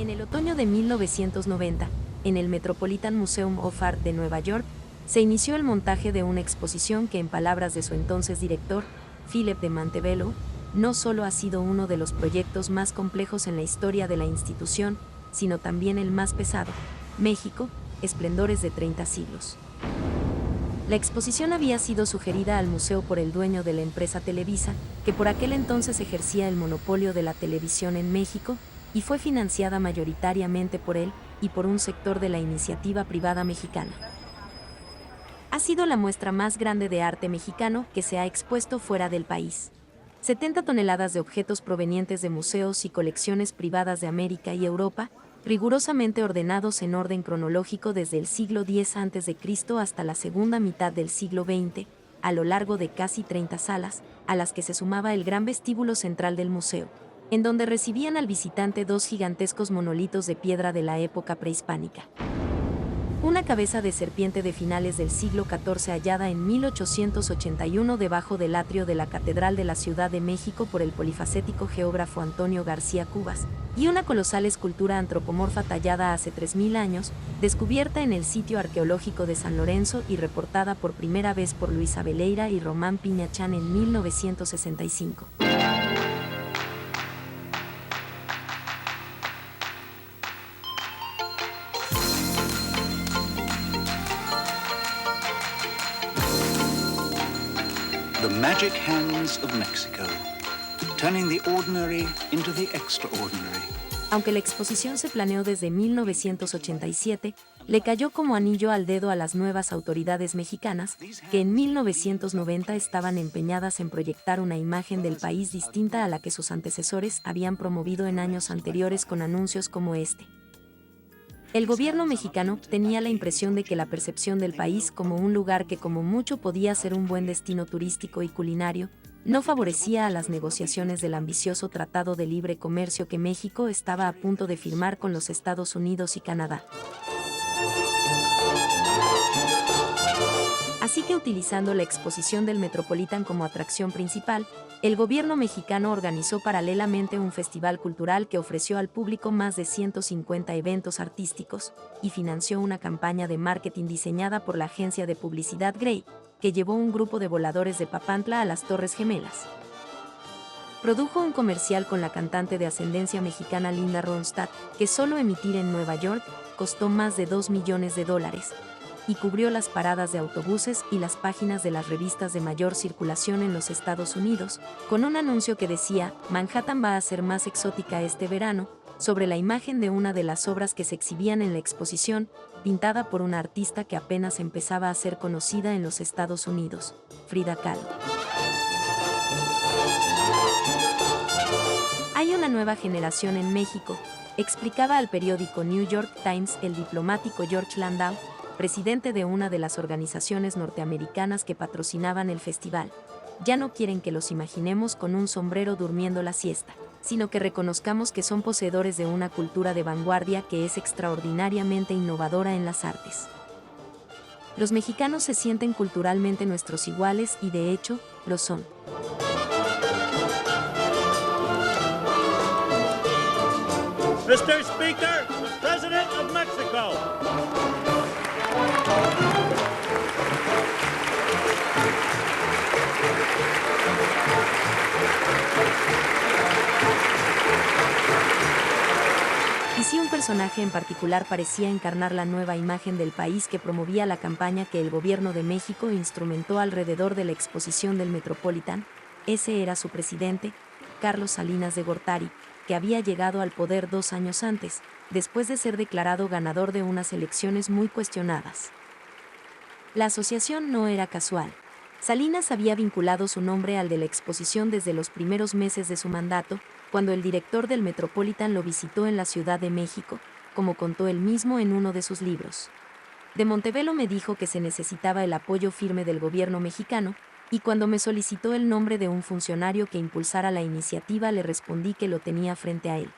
En el otoño de 1990, en el Metropolitan Museum of Art de Nueva York, se inició el montaje de una exposición que, en palabras de su entonces director, Philip de Montebello, no solo ha sido uno de los proyectos más complejos en la historia de la institución, sino también el más pesado: México, esplendores de 30 siglos. La exposición había sido sugerida al museo por el dueño de la empresa Televisa, que por aquel entonces ejercía el monopolio de la televisión en México, y fue financiada mayoritariamente por él y por un sector de la iniciativa privada mexicana. Ha sido la muestra más grande de arte mexicano que se ha expuesto fuera del país. 70 toneladas de objetos provenientes de museos y colecciones privadas de América y Europa, rigurosamente ordenados en orden cronológico desde el siglo X a.C. hasta la segunda mitad del siglo XX, a lo largo de casi 30 salas, a las que se sumaba el gran vestíbulo central del museo, en donde recibían al visitante dos gigantescos monolitos de piedra de la época prehispánica. Una cabeza de serpiente de finales del siglo XIV hallada en 1881 debajo del atrio de la Catedral de la Ciudad de México por el polifacético geógrafo Antonio García Cubas, y una colosal escultura antropomorfa tallada hace 3000 años, descubierta en el sitio arqueológico de San Lorenzo y reportada por primera vez por Luis Abeleira y Román Piñachán en 1965. The magic hands of Mexico, turning the ordinary into the extraordinary. Aunque la exposición se planeó desde 1987, le cayó como anillo al dedo a las nuevas autoridades mexicanas, que en 1990 estaban empeñadas en proyectar una imagen del país distinta a la que sus antecesores habían promovido en años anteriores con anuncios como este. El gobierno mexicano tenía la impresión de que la percepción del país como un lugar que como mucho podía ser un buen destino turístico y culinario, no favorecía a las negociaciones del ambicioso Tratado de Libre Comercio que México estaba a punto de firmar con los Estados Unidos y Canadá. Así que, utilizando la exposición del Metropolitan como atracción principal, el gobierno mexicano organizó paralelamente un festival cultural que ofreció al público más de 150 eventos artísticos, y financió una campaña de marketing diseñada por la agencia de publicidad Grey, que llevó un grupo de voladores de Papantla a las Torres Gemelas. Produjo un comercial con la cantante de ascendencia mexicana Linda Ronstadt, que solo emitir en Nueva York costó más de $2 millones, y cubrió las paradas de autobuses y las páginas de las revistas de mayor circulación en los Estados Unidos, con un anuncio que decía: Manhattan va a ser más exótica este verano, sobre la imagen de una de las obras que se exhibían en la exposición, pintada por una artista que apenas empezaba a ser conocida en los Estados Unidos, Frida Kahlo. Hay una nueva generación en México, explicaba al periódico New York Times el diplomático George Landau, presidente de una de las organizaciones norteamericanas que patrocinaban el festival. Ya no quieren que los imaginemos con un sombrero durmiendo la siesta, sino que reconozcamos que son poseedores de una cultura de vanguardia que es extraordinariamente innovadora en las artes. Los mexicanos se sienten culturalmente nuestros iguales y, de hecho, lo son. Mr. Speaker, the President of Mexico. Y si un personaje en particular parecía encarnar la nueva imagen del país que promovía la campaña que el gobierno de México instrumentó alrededor de la exposición del Metropolitan, ese era su presidente, Carlos Salinas de Gortari, que había llegado al poder 2 años antes, después de ser declarado ganador de unas elecciones muy cuestionadas. La asociación no era casual. Salinas había vinculado su nombre al de la exposición desde los primeros meses de su mandato, cuando el director del Metropolitan lo visitó en la Ciudad de México, como contó él mismo en uno de sus libros. De Montebello me dijo que se necesitaba el apoyo firme del gobierno mexicano, y cuando me solicitó el nombre de un funcionario que impulsara la iniciativa, le respondí que lo tenía frente a él.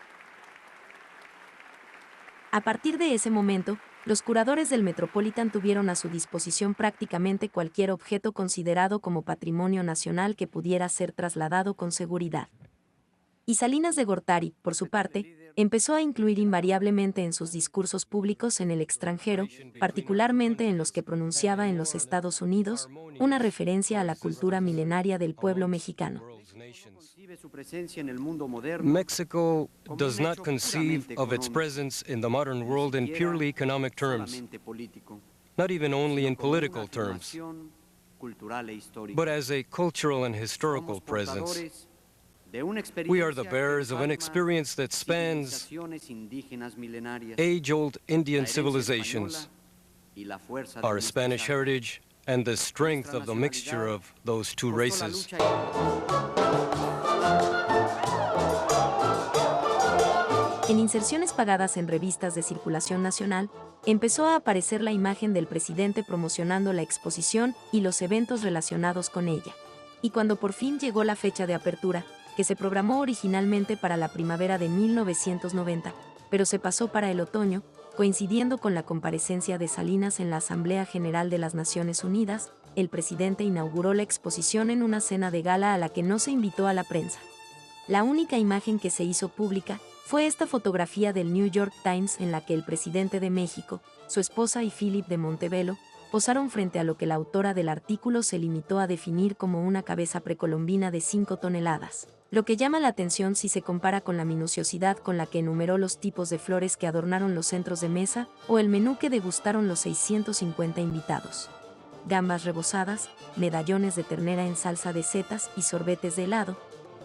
A partir de ese momento, los curadores del Metropolitan tuvieron a su disposición prácticamente cualquier objeto considerado como patrimonio nacional que pudiera ser trasladado con seguridad. Y Salinas de Gortari, por su parte, empezó a incluir invariablemente en sus discursos públicos en el extranjero, particularmente en los que pronunciaba en los Estados Unidos, una referencia a la cultura milenaria del pueblo mexicano. Mexico does not conceive of its presence in the modern world in purely economic terms, not even only in political terms, but as a cultural and historical presence. We are the bearers of an experience that spans age-old Indian civilizations, our Spanish heritage, and the strength of the mixture of those two races. En inserciones pagadas en revistas de circulación nacional, empezó a aparecer la imagen del presidente promocionando la exposición y los eventos relacionados con ella. Y cuando por fin llegó la fecha de apertura, que se programó originalmente para la primavera de 1990, pero se pasó para el otoño, coincidiendo con la comparecencia de Salinas en la Asamblea General de las Naciones Unidas, el presidente inauguró la exposición en una cena de gala a la que no se invitó a la prensa. La única imagen que se hizo pública fue esta fotografía del New York Times en la que el presidente de México, su esposa y Philip de Montebello posaron frente a lo que la autora del artículo se limitó a definir como una cabeza precolombina de 5 toneladas, lo que llama la atención si se compara con la minuciosidad con la que enumeró los tipos de flores que adornaron los centros de mesa o el menú que degustaron los 650 invitados. Gambas rebozadas, medallones de ternera en salsa de setas y sorbetes de helado,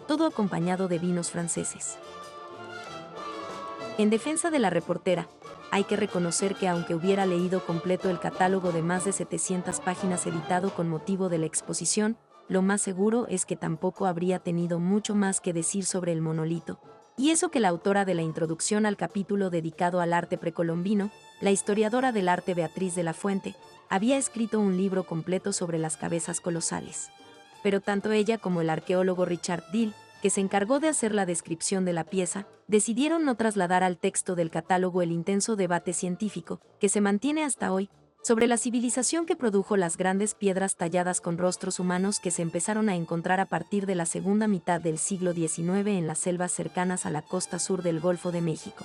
todo acompañado de vinos franceses. En defensa de la reportera, hay que reconocer que aunque hubiera leído completo el catálogo de más de 700 páginas editado con motivo de la exposición, lo más seguro es que tampoco habría tenido mucho más que decir sobre el monolito. Y eso que la autora de la introducción al capítulo dedicado al arte precolombino, la historiadora del arte Beatriz de la Fuente, había escrito un libro completo sobre las cabezas colosales. Pero tanto ella como el arqueólogo Richard Dill, que se encargó de hacer la descripción de la pieza, decidieron no trasladar al texto del catálogo el intenso debate científico, que se mantiene hasta hoy, sobre la civilización que produjo las grandes piedras talladas con rostros humanos que se empezaron a encontrar a partir de la segunda mitad del siglo XIX en las selvas cercanas a la costa sur del Golfo de México.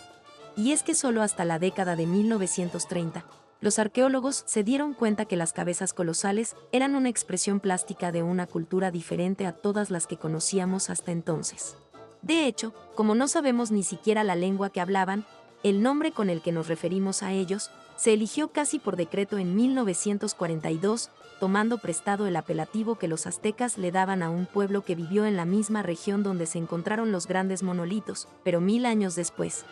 Y es que solo hasta la década de 1930, los arqueólogos se dieron cuenta que las cabezas colosales eran una expresión plástica de una cultura diferente a todas las que conocíamos hasta entonces. De hecho, como no sabemos ni siquiera la lengua que hablaban, el nombre con el que nos referimos a ellos se eligió casi por decreto en 1942, tomando prestado el apelativo que los aztecas le daban a un pueblo que vivió en la misma región donde se encontraron los grandes monolitos, pero 1000 años después.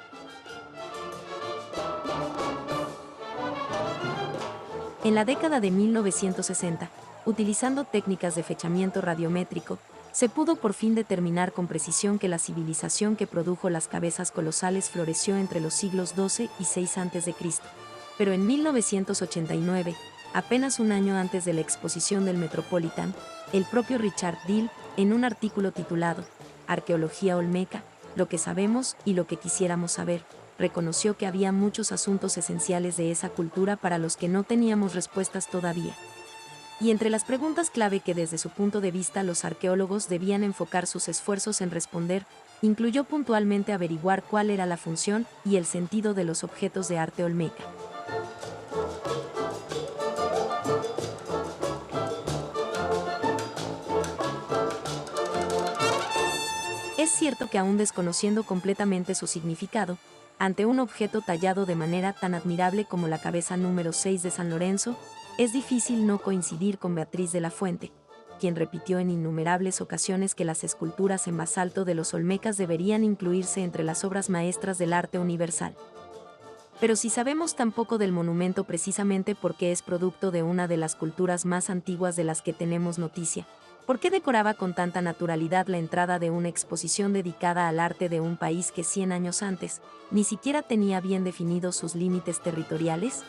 En la década de 1960, utilizando técnicas de fechamiento radiométrico, se pudo por fin determinar con precisión que la civilización que produjo las cabezas colosales floreció entre los siglos XII y VI a.C. Pero en 1989, apenas un año antes de la exposición del Metropolitan, el propio Richard Dill, en un artículo titulado Arqueología Olmeca, lo que sabemos y lo que quisiéramos saber, reconoció que había muchos asuntos esenciales de esa cultura para los que no teníamos respuestas todavía. Y entre las preguntas clave que desde su punto de vista los arqueólogos debían enfocar sus esfuerzos en responder, incluyó puntualmente averiguar cuál era la función y el sentido de los objetos de arte olmeca. Es cierto que aún desconociendo completamente su significado, ante un objeto tallado de manera tan admirable como la cabeza número 6 de San Lorenzo, es difícil no coincidir con Beatriz de la Fuente, quien repitió en innumerables ocasiones que las esculturas en basalto de los olmecas deberían incluirse entre las obras maestras del arte universal. Pero si sabemos tan poco del monumento precisamente porque es producto de una de las culturas más antiguas de las que tenemos noticia, ¿por qué decoraba con tanta naturalidad la entrada de una exposición dedicada al arte de un país que 100 años antes ni siquiera tenía bien definidos sus límites territoriales?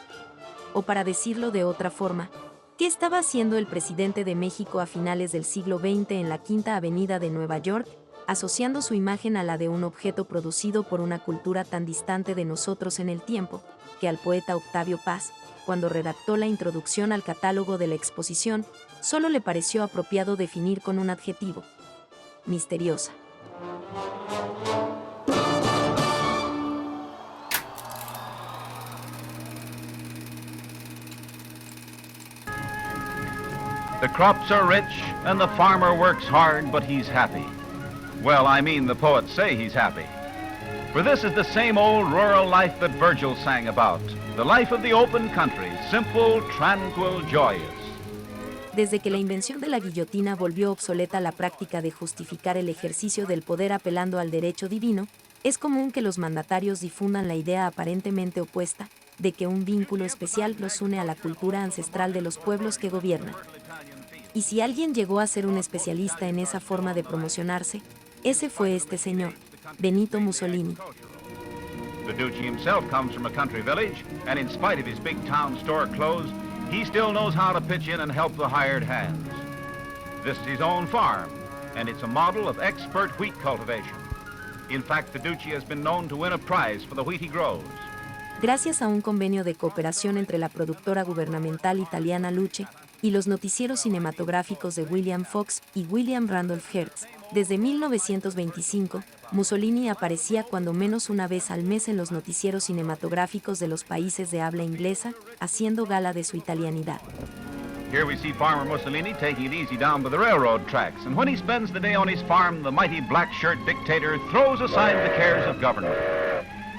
O para decirlo de otra forma, ¿qué estaba haciendo el presidente de México a finales del siglo XX en la Quinta Avenida de Nueva York, asociando su imagen a la de un objeto producido por una cultura tan distante de nosotros en el tiempo, que al poeta Octavio Paz, cuando redactó la introducción al catálogo de la exposición, solo le pareció apropiado definir con un adjetivo: misteriosa. The crops are rich and the farmer works hard, but he's happy. Well, I mean, the poets say he's happy. For this is the same old rural life that Virgil sang about, the life of the open country, simple, tranquil, joyous. Desde que la invención de la guillotina volvió obsoleta la práctica de justificar el ejercicio del poder apelando al derecho divino, es común que los mandatarios difundan la idea aparentemente opuesta de que un vínculo especial los une a la cultura ancestral de los pueblos que gobiernan. Y si alguien llegó a ser un especialista en esa forma de promocionarse, ese fue este señor, Benito Mussolini. The Duce himself comes from a country village, and in spite of his big town store closed, he still knows how to pitch in and help the hired hands. This is his own farm, and it's a model of expert wheat cultivation. In fact, the Duce has been known to win a prize for the wheat he grows. Gracias a un convenio de cooperación entre la productora gubernamental italiana Luce y los noticieros cinematográficos de William Fox y William Randolph Hearst, desde 1925, Mussolini aparecía cuando menos una vez al mes en los noticieros cinematográficos de los países de habla inglesa, haciendo gala de su italianidad. Here we see Farmer Mussolini taking it easy down by the railroad tracks, and when he spends the day on his farm, the mighty black shirt dictator throws aside the cares of government.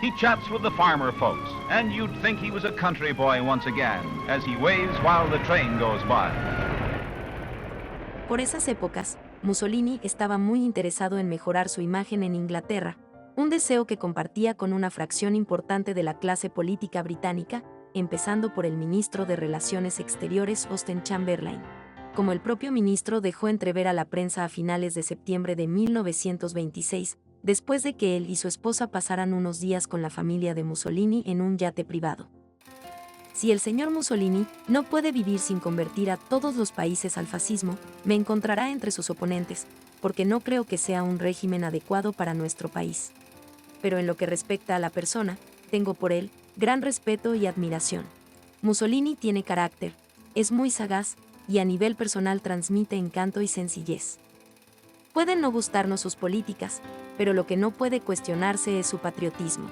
He chats with the farmer folks, and you'd think he was a country boy once again, as he waves while the train goes by. Por esas épocas, Mussolini estaba muy interesado en mejorar su imagen en Inglaterra, un deseo que compartía con una fracción importante de la clase política británica, empezando por el ministro de Relaciones Exteriores Austen Chamberlain. Como el propio ministro dejó entrever a la prensa a finales de septiembre de 1926, después de que él y su esposa pasaran unos días con la familia de Mussolini en un yate privado. Si el señor Mussolini no puede vivir sin convertir a todos los países al fascismo, me encontrará entre sus oponentes, porque no creo que sea un régimen adecuado para nuestro país. Pero en lo que respecta a la persona, tengo por él gran respeto y admiración. Mussolini tiene carácter, es muy sagaz, y a nivel personal transmite encanto y sencillez. Pueden no gustarnos sus políticas, pero lo que no puede cuestionarse es su patriotismo.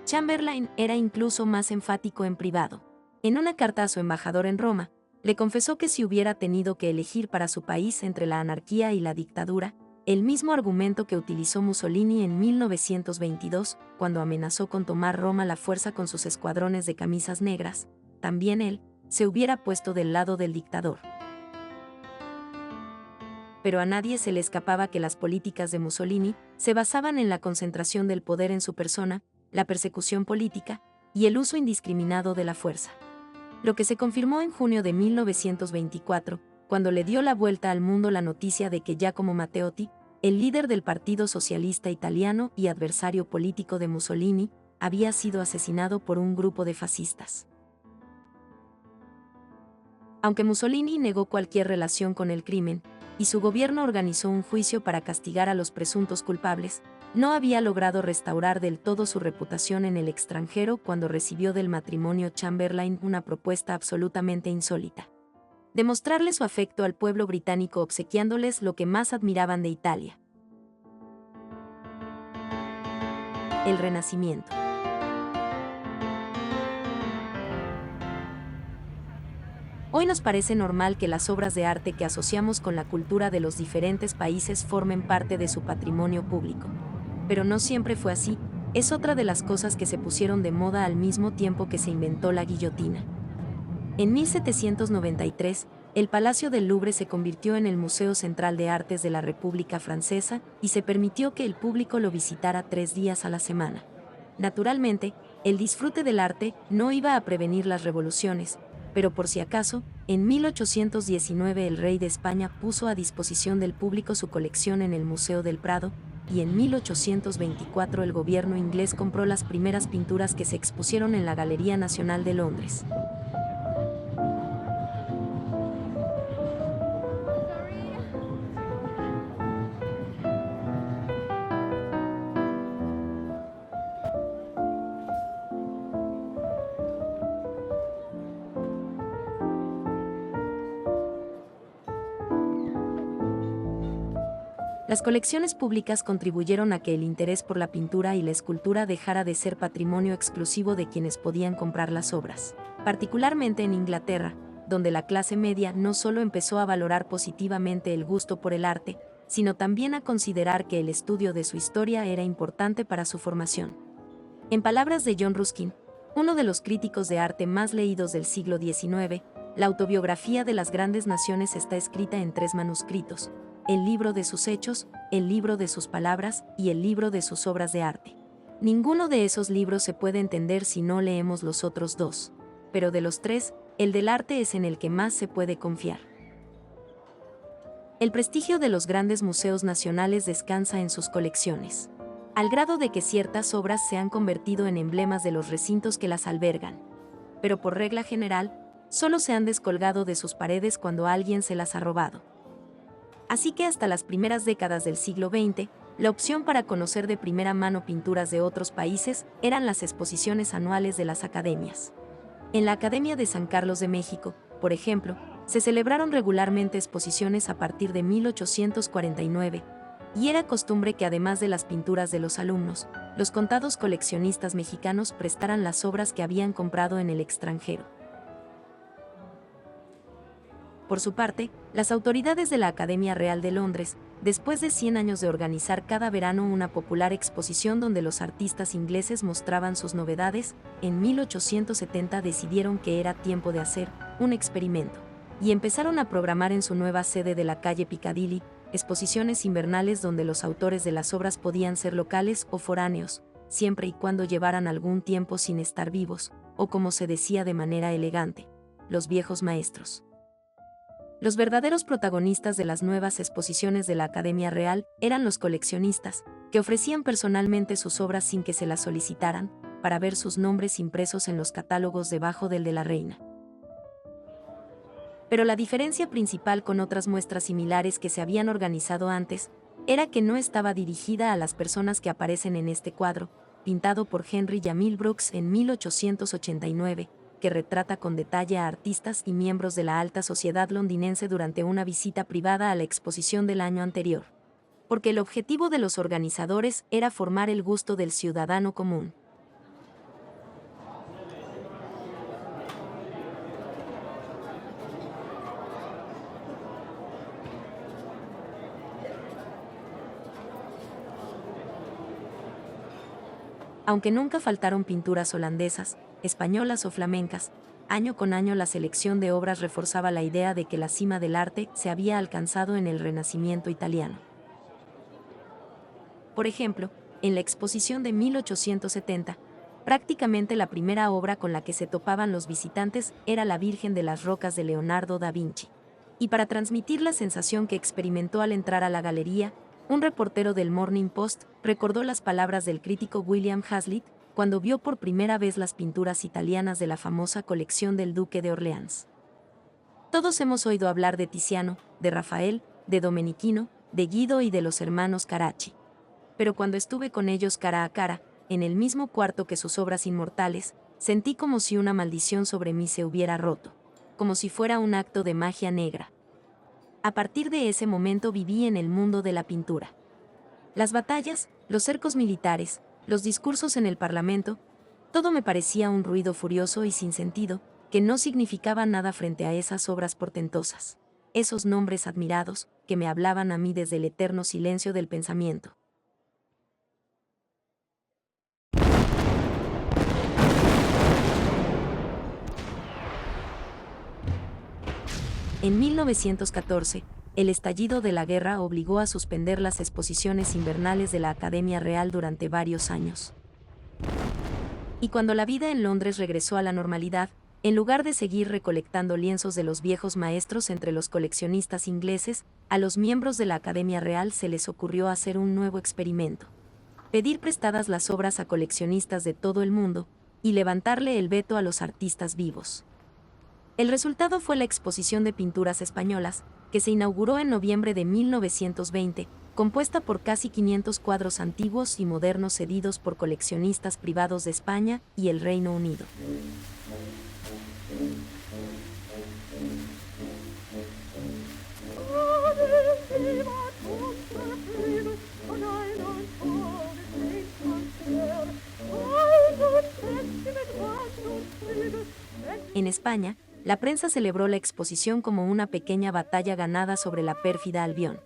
Chamberlain era incluso más enfático en privado. En una carta a su embajador en Roma, le confesó que si hubiera tenido que elegir para su país entre la anarquía y la dictadura, el mismo argumento que utilizó Mussolini en 1922, cuando amenazó con tomar Roma a la fuerza con sus escuadrones de camisas negras, también él se hubiera puesto del lado del dictador. Pero a nadie se le escapaba que las políticas de Mussolini se basaban en la concentración del poder en su persona, la persecución política y el uso indiscriminado de la fuerza. Lo que se confirmó en junio de 1924, cuando le dio la vuelta al mundo la noticia de que Giacomo Matteotti, el líder del Partido Socialista Italiano y adversario político de Mussolini, había sido asesinado por un grupo de fascistas. Aunque Mussolini negó cualquier relación con el crimen, y su gobierno organizó un juicio para castigar a los presuntos culpables, no había logrado restaurar del todo su reputación en el extranjero cuando recibió del matrimonio Chamberlain una propuesta absolutamente insólita: demostrarle su afecto al pueblo británico obsequiándoles lo que más admiraban de Italia: el Renacimiento. Hoy nos parece normal que las obras de arte que asociamos con la cultura de los diferentes países formen parte de su patrimonio público. Pero no siempre fue así, es otra de las cosas que se pusieron de moda al mismo tiempo que se inventó la guillotina. En 1793, el Palacio del Louvre se convirtió en el Museo Central de Artes de la República Francesa y se permitió que el público lo visitara 3 días a la semana. Naturalmente, el disfrute del arte no iba a prevenir las revoluciones, pero por si acaso, en 1819 el rey de España puso a disposición del público su colección en el Museo del Prado, y en 1824 el gobierno inglés compró las primeras pinturas que se expusieron en la Galería Nacional de Londres. Las colecciones públicas contribuyeron a que el interés por la pintura y la escultura dejara de ser patrimonio exclusivo de quienes podían comprar las obras. Particularmente en Inglaterra, donde la clase media no solo empezó a valorar positivamente el gusto por el arte, sino también a considerar que el estudio de su historia era importante para su formación. En palabras de John Ruskin, uno de los críticos de arte más leídos del siglo XIX, la autobiografía de las grandes naciones está escrita en 3 manuscritos: el libro de sus hechos, el libro de sus palabras y el libro de sus obras de arte. Ninguno de esos libros se puede entender si no leemos los otros 2, pero de los 3, el del arte es en el que más se puede confiar. El prestigio de los grandes museos nacionales descansa en sus colecciones, al grado de que ciertas obras se han convertido en emblemas de los recintos que las albergan. Pero por regla general, solo se han descolgado de sus paredes cuando alguien se las ha robado. Así que hasta las primeras décadas del siglo XX, la opción para conocer de primera mano pinturas de otros países eran las exposiciones anuales de las academias. En la Academia de San Carlos de México, por ejemplo, se celebraron regularmente exposiciones a partir de 1849, y era costumbre que además de las pinturas de los alumnos, los contados coleccionistas mexicanos prestaran las obras que habían comprado en el extranjero. Por su parte, las autoridades de la Academia Real de Londres, después de 100 años de organizar cada verano una popular exposición donde los artistas ingleses mostraban sus novedades, en 1870 decidieron que era tiempo de hacer un experimento, y empezaron a programar en su nueva sede de la calle Piccadilly exposiciones invernales donde los autores de las obras podían ser locales o foráneos, siempre y cuando llevaran algún tiempo sin estar vivos, o como se decía de manera elegante, los viejos maestros. Los verdaderos protagonistas de las nuevas exposiciones de la Academia Real eran los coleccionistas, que ofrecían personalmente sus obras sin que se las solicitaran, para ver sus nombres impresos en los catálogos debajo del de la reina. Pero la diferencia principal con otras muestras similares que se habían organizado antes, era que no estaba dirigida a las personas que aparecen en este cuadro, pintado por Henry Jamil Brooks en 1889, que retrata con detalle a artistas y miembros de la alta sociedad londinense durante una visita privada a la exposición del año anterior. Porque el objetivo de los organizadores era formar el gusto del ciudadano común. Aunque nunca faltaron pinturas holandesas, españolas o flamencas, año con año la selección de obras reforzaba la idea de que la cima del arte se había alcanzado en el Renacimiento italiano. Por ejemplo, en la exposición de 1870, prácticamente la primera obra con la que se topaban los visitantes era La Virgen de las Rocas de Leonardo da Vinci. Y para transmitir la sensación que experimentó al entrar a la galería, un reportero del Morning Post recordó las palabras del crítico William Hazlitt cuando vio por primera vez las pinturas italianas de la famosa colección del Duque de Orleans. Todos hemos oído hablar de Tiziano, de Rafael, de Domenichino, de Guido y de los hermanos Carracci. Pero cuando estuve con ellos cara a cara, en el mismo cuarto que sus obras inmortales, sentí como si una maldición sobre mí se hubiera roto, como si fuera un acto de magia negra. A partir de ese momento viví en el mundo de la pintura. Las batallas, los cercos militares, los discursos en el Parlamento, todo me parecía un ruido furioso y sin sentido, que no significaba nada frente a esas obras portentosas, esos nombres admirados, que me hablaban a mí desde el eterno silencio del pensamiento. En 1914, el estallido de la guerra obligó a suspender las exposiciones invernales de la Academia Real durante varios años. Y cuando la vida en Londres regresó a la normalidad, en lugar de seguir recolectando lienzos de los viejos maestros entre los coleccionistas ingleses, a los miembros de la Academia Real se les ocurrió hacer un nuevo experimento: pedir prestadas las obras a coleccionistas de todo el mundo, y levantarle el veto a los artistas vivos. El resultado fue la Exposición de Pinturas Españolas, que se inauguró en noviembre de 1920, compuesta por casi 500 cuadros antiguos y modernos cedidos por coleccionistas privados de España y el Reino Unido. En España, la prensa celebró la exposición como una pequeña batalla ganada sobre la pérfida Albión.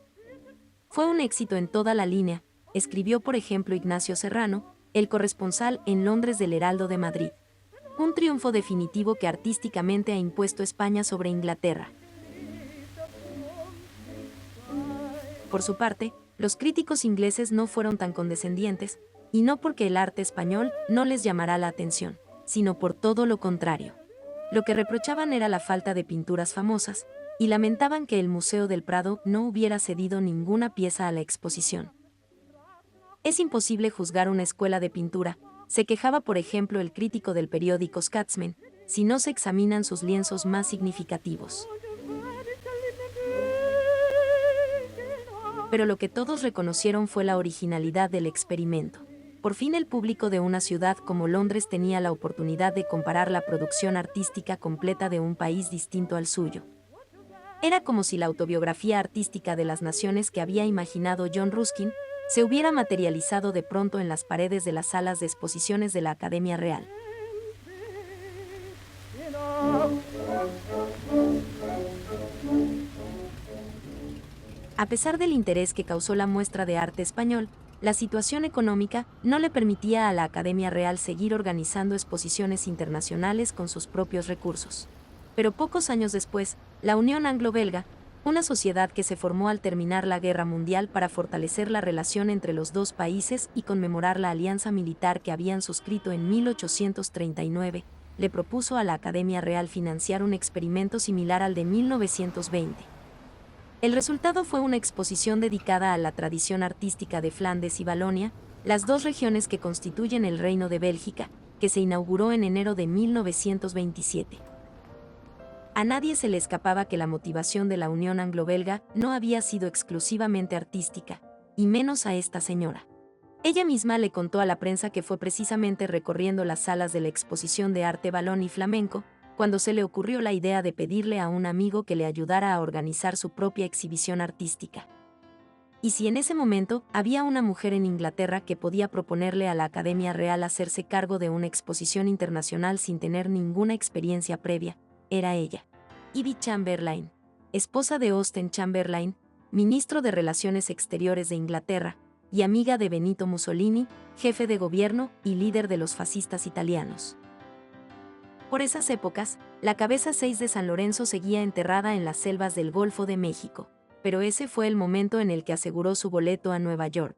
Fue un éxito en toda la línea, escribió por ejemplo Ignacio Serrano, el corresponsal en Londres del Heraldo de Madrid. Un triunfo definitivo que artísticamente ha impuesto España sobre Inglaterra. Por su parte, los críticos ingleses no fueron tan condescendientes, y no porque el arte español no les llamara la atención, sino por todo lo contrario. Lo que reprochaban era la falta de pinturas famosas, y lamentaban que el Museo del Prado no hubiera cedido ninguna pieza a la exposición. Es imposible juzgar una escuela de pintura, se quejaba por ejemplo el crítico del periódico Scotsman, si no se examinan sus lienzos más significativos. Pero lo que todos reconocieron fue la originalidad del experimento. Por fin el público de una ciudad como Londres tenía la oportunidad de comparar la producción artística completa de un país distinto al suyo. Era como si la autobiografía artística de las naciones que había imaginado John Ruskin se hubiera materializado de pronto en las paredes de las salas de exposiciones de la Academia Real. A pesar del interés que causó la muestra de arte español, la situación económica no le permitía a la Academia Real seguir organizando exposiciones internacionales con sus propios recursos. Pero pocos años después, la Unión Anglo-Belga, una sociedad que se formó al terminar la Guerra Mundial para fortalecer la relación entre los dos países y conmemorar la alianza militar que habían suscrito en 1839, le propuso a la Academia Real financiar un experimento similar al de 1920. El resultado fue una exposición dedicada a la tradición artística de Flandes y Valonia, las dos regiones que constituyen el Reino de Bélgica, que se inauguró en enero de 1927. A nadie se le escapaba que la motivación de la Unión Anglo-Belga no había sido exclusivamente artística, y menos a esta señora. Ella misma le contó a la prensa que fue precisamente recorriendo las salas de la exposición de arte valón y flamenco, cuando se le ocurrió la idea de pedirle a un amigo que le ayudara a organizar su propia exhibición artística. Y si en ese momento había una mujer en Inglaterra que podía proponerle a la Academia Real hacerse cargo de una exposición internacional sin tener ninguna experiencia previa, era ella. Ivy Chamberlain, esposa de Austen Chamberlain, ministro de Relaciones Exteriores de Inglaterra, y amiga de Benito Mussolini, jefe de gobierno y líder de los fascistas italianos. Por esas épocas, la cabeza 6 de San Lorenzo seguía enterrada en las selvas del Golfo de México, pero ese fue el momento en el que aseguró su boleto a Nueva York.